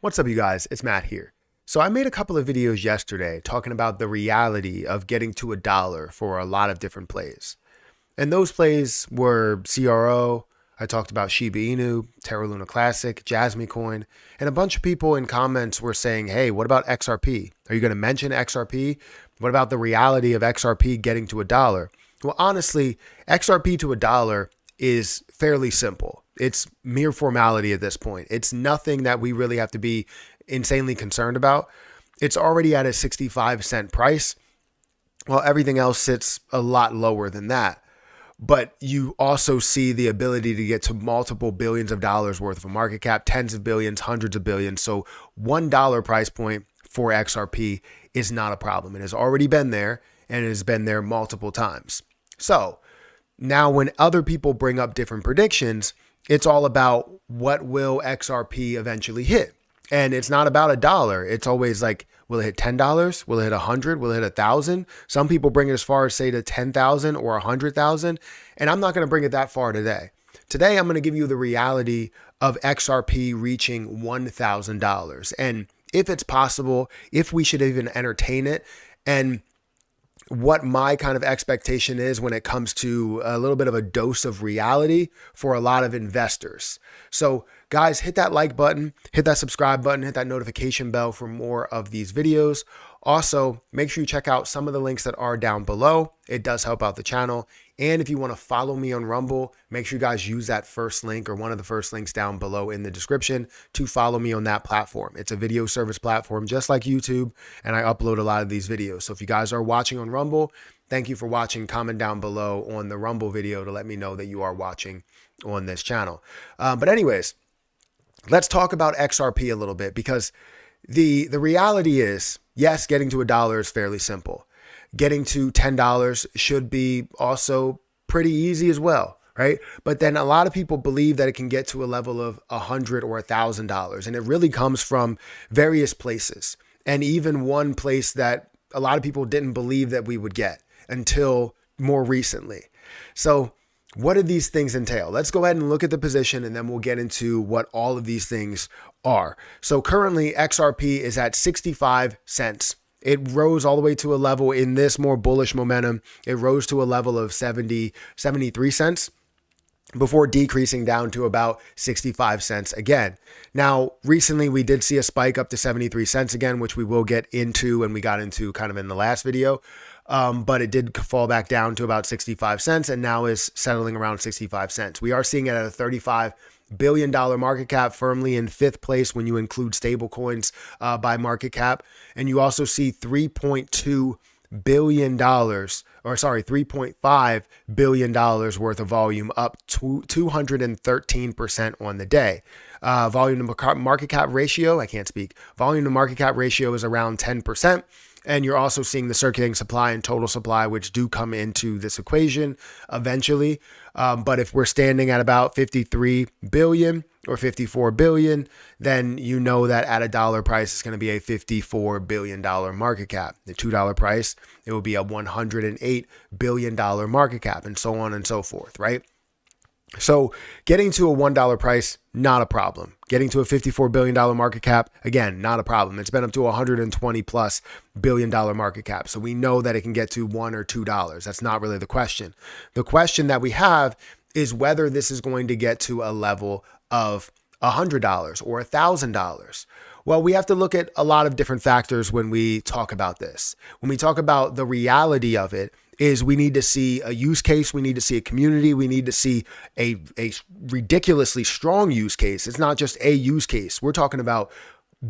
What's up, you guys? It's Matt here. So I made a couple of videos yesterday talking about the reality of getting to a dollar for a lot of different plays. And those plays were CRO, I talked about Shiba Inu, Terra Luna Classic, Jasmy Coin, and a bunch of people in comments were saying, hey, what about XRP? Are you going to mention XRP? What about the reality of XRP getting to a dollar? Well, honestly, XRP to a dollar is fairly simple. It's mere formality at this point. It's nothing that we really have to be insanely concerned about. It's already at a 65-cent price, while everything else sits a lot lower than that. But you also see the ability to get to multiple billions of dollars worth of a market cap, tens of billions, hundreds of billions. So $1 price point for XRP is not a problem. It has already been there, and it has been there multiple times. So now when other people bring up different predictions, it's all about what will XRP eventually hit. And it's not about a dollar. It's always like, will it hit $10? Will it hit 100? Will it hit 1,000? Some people bring it as far as say to 10,000 or 100,000. And I'm not going to bring it that far today. Today, I'm going to give you the reality of XRP reaching $1,000. And if it's possible, if we should even entertain it, and what my kind of expectation is when it comes to a little bit of a dose of reality for a lot of investors. So guys, hit that like button, hit that subscribe button, hit that notification bell for more of these videos. Also, make sure you check out some of the links that are down below. It does help out the channel. And if you want to follow me on Rumble, make sure you guys use that first link or one of the first links down below in the description to follow me on that platform. It's a video service platform just like YouTube, and I upload a lot of these videos. So if you guys are watching on Rumble, thank you for watching. Comment down below on the Rumble video to let me know that you are watching on this channel. But anyways, let's talk about XRP a little bit, because the reality is, yes, getting to a dollar is fairly simple. Getting to $10 should be also pretty easy as well, right? But then a lot of people believe that it can get to a level of $100 or $1,000, and it really comes from various places. And even one place that a lot of people didn't believe that we would get until more recently. So what do these things entail? Let's go ahead and look at the position, and then we'll get into what all of these things are. So currently XRP is at 65 cents. It rose all the way to a level in this more bullish momentum. It rose to a level of 73 cents before decreasing down to about 65 cents again. Now, recently we did see a spike up to 73 cents again, which we will get into, and we got into kind of in the last video. But it did fall back down to about 65 cents and now is settling around 65 cents. We are seeing it at a $35 billion market cap, firmly in fifth place when you include stable coins by market cap. And you also see $3.2 billion, $3.5 billion worth of volume, up to 213% on the day. Volume to market cap ratio, I can't speak. Volume to market cap ratio is around 10%. And you're also seeing the circulating supply and total supply, which do come into this equation eventually. But if we're standing at about 53 billion or 54 billion, then you know that at a dollar price, it's going to be a $54 billion market cap. The $2 price, it will be a $108 billion market cap, and so on and so forth, right? So getting to a $1 price, not a problem. Getting to a $54 billion market cap, again, not a problem. It's been up to $120+ billion market cap. So we know that it can get to $1 or $2. That's not really the question. The question that we have is whether this is going to get to a level of $100 or $1,000. Well, we have to look at a lot of different factors when we talk about this. When we talk about the reality of it, is we need to see a use case. We need to see a community. We need to see a ridiculously strong use case. It's not just a use case. We're talking about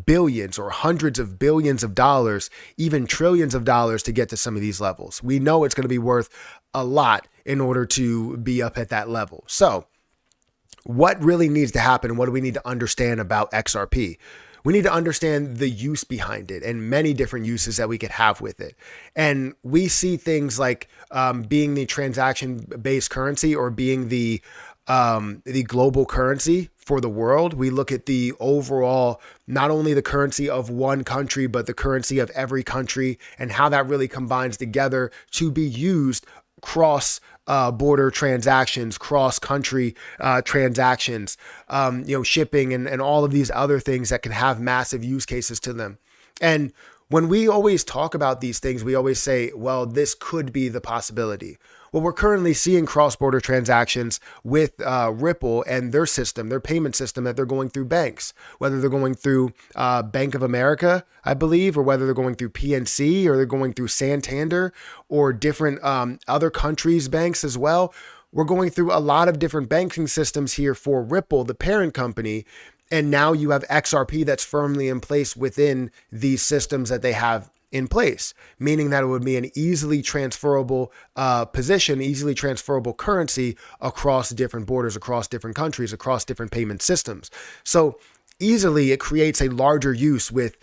billions or hundreds of billions of dollars, even trillions of dollars to get to some of these levels. We know it's going to be worth a lot in order to be up at that level. So what really needs to happen, and what do we need to understand about XRP? We need to understand the use behind it and many different uses that we could have with it. And we see things like being the transaction-based currency, or being the global currency for the world. We look at the overall, not only the currency of one country, but the currency of every country, and how that really combines together to be used cross border transactions, cross country transactions, shipping and all of these other things that can have massive use cases to them. And when we always talk about these things, we always say, well, this could be the possibility. Well, we're currently seeing cross-border transactions with Ripple and their system, their payment system that they're going through banks, whether they're going through Bank of America, I believe, or whether they're going through PNC or they're going through Santander or different other countries' banks as well. We're going through a lot of different banking systems here for Ripple, the parent company. And now you have XRP that's firmly in place within these systems that they have in place, meaning that it would be an easily transferable position, easily transferable currency across different borders, across different countries, across different payment systems. So easily it creates a larger use with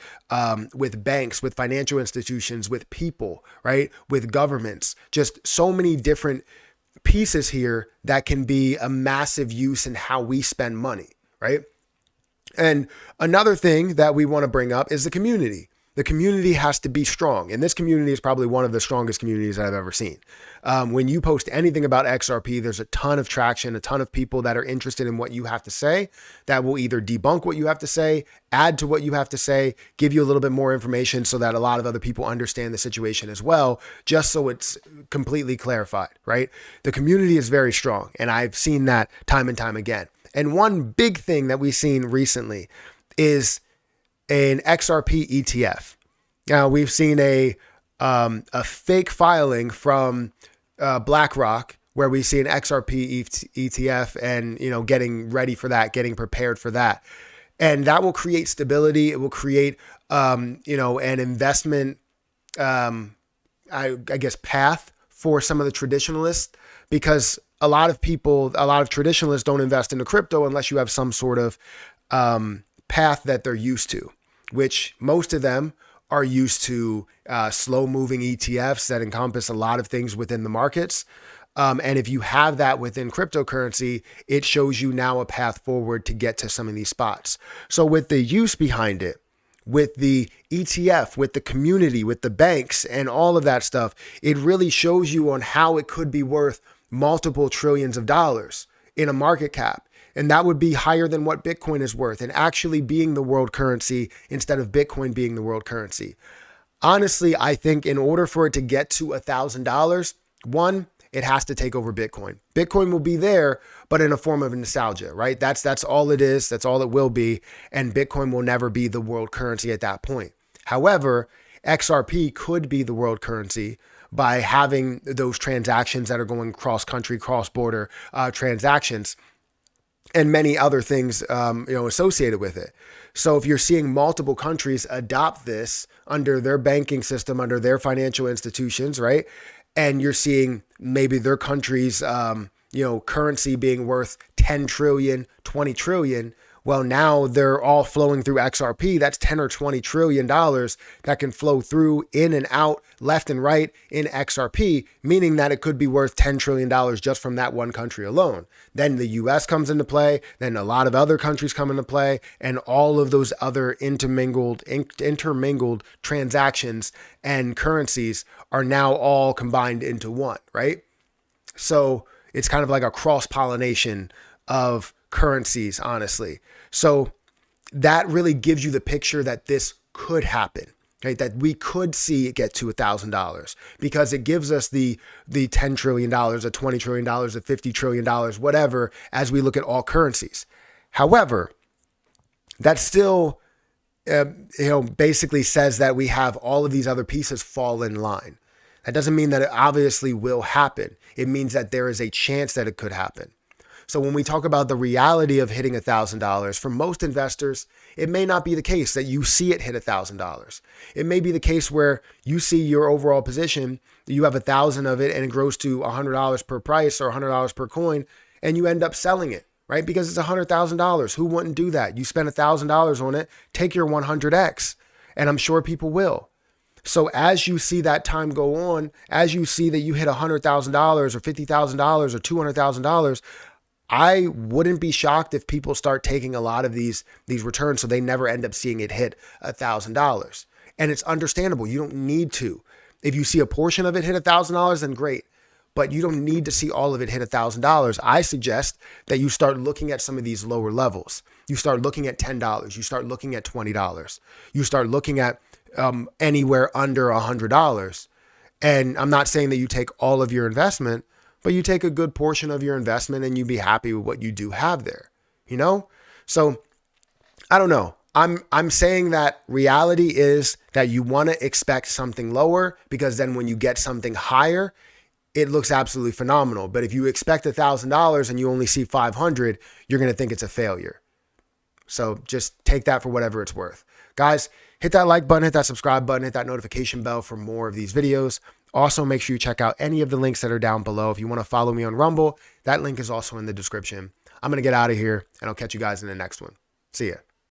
banks, with financial institutions, with people, right? With governments, just so many different pieces here that can be a massive use in how we spend money, right? And another thing that we want to bring up is the community. The community has to be strong. And this community is probably one of the strongest communities I've ever seen. When you post anything about XRP, there's a ton of traction, a ton of people that are interested in what you have to say that will either debunk what you have to say, add to what you have to say, give you a little bit more information so that a lot of other people understand the situation as well, just so it's completely clarified, right? The community is very strong. And I've seen that time and time again. And one big thing that we've seen recently is an XRP ETF. Now we've seen a fake filing from BlackRock where we see an XRP ETF and getting ready for that, getting prepared for that, and that will create stability. It will create an investment I guess path for some of the traditionalists, because a lot of traditionalists don't invest into crypto unless you have some sort of path that they're used to, which most of them are used to slow moving ETFs that encompass a lot of things within the markets. And if you have that within cryptocurrency, it shows you now a path forward to get to some of these spots. So with the use behind it, with the ETF, with the community, with the banks and all of that stuff, it really shows you on how it could be worth multiple trillions of dollars in a market cap. And that would be higher than what Bitcoin is worth, and actually being the world currency instead of Bitcoin being the world currency. Honestly, I think in order for it to get to $1,000, one, it has to take over Bitcoin. Bitcoin will be there, but in a form of nostalgia, right? That's all it is. That's all it will be. And Bitcoin will never be the world currency at that point. However, XRP could be the world currency by having those transactions that are going cross-country, cross-border transactions, and many other things associated with it. So if you're seeing multiple countries adopt this under their banking system, under their financial institutions, right? And you're seeing maybe their country's currency being worth 10 trillion, 20 trillion. Well, now they're all flowing through XRP. That's 10 or 20 trillion dollars that can flow through, in and out, left and right in XRP, meaning that it could be worth $10 trillion just from that one country alone. Then the US comes into play, then a lot of other countries come into play, and all of those other intermingled transactions and currencies are now all combined into one, right? So it's kind of like a cross-pollination of currencies, honestly. So that really gives you the picture that this could happen, right? That we could see it get to $1,000, because it gives us the $10 trillion, the $20 trillion, the $50 trillion, whatever, as we look at all currencies. However, that still, basically says that we have all of these other pieces fall in line. That doesn't mean that it obviously will happen. It means that there is a chance that it could happen. So when we talk about the reality of hitting $1,000, for most investors, it may not be the case that you see it hit $1,000. It may be the case where you see your overall position, you have 1,000 of it and it grows to $100 per price or $100 per coin, and you end up selling it, right? Because it's $100,000. Who wouldn't do that? You spend $1,000 on it, take your 100x, and I'm sure people will. So as you see that time go on, as you see that you hit $100,000 or $50,000 or $200,000, I wouldn't be shocked if people start taking a lot of these returns so they never end up seeing it hit $1,000. And it's understandable. You don't need to. If you see a portion of it hit $1,000, then great. but you don't need to see all of it hit $1,000. I suggest that you start looking at some of these lower levels. You start looking at $10. You start looking at $20. You start looking at anywhere under $100. And I'm not saying that you take all of your investment, but you take a good portion of your investment and you be happy with what you do have there, you know? So I don't know. I'm saying that reality is that you want to expect something lower, because then when you get something higher, it looks absolutely phenomenal. But if you expect $1,000 and you only see 500, you're going to think it's a failure. So just take that for whatever it's worth. Guys, hit that like button, hit that subscribe button, hit that notification bell for more of these videos. Also, make sure you check out any of the links that are down below. If you want to follow me on Rumble, that link is also in the description. I'm going to get out of here, and I'll catch you guys in the next one. See ya.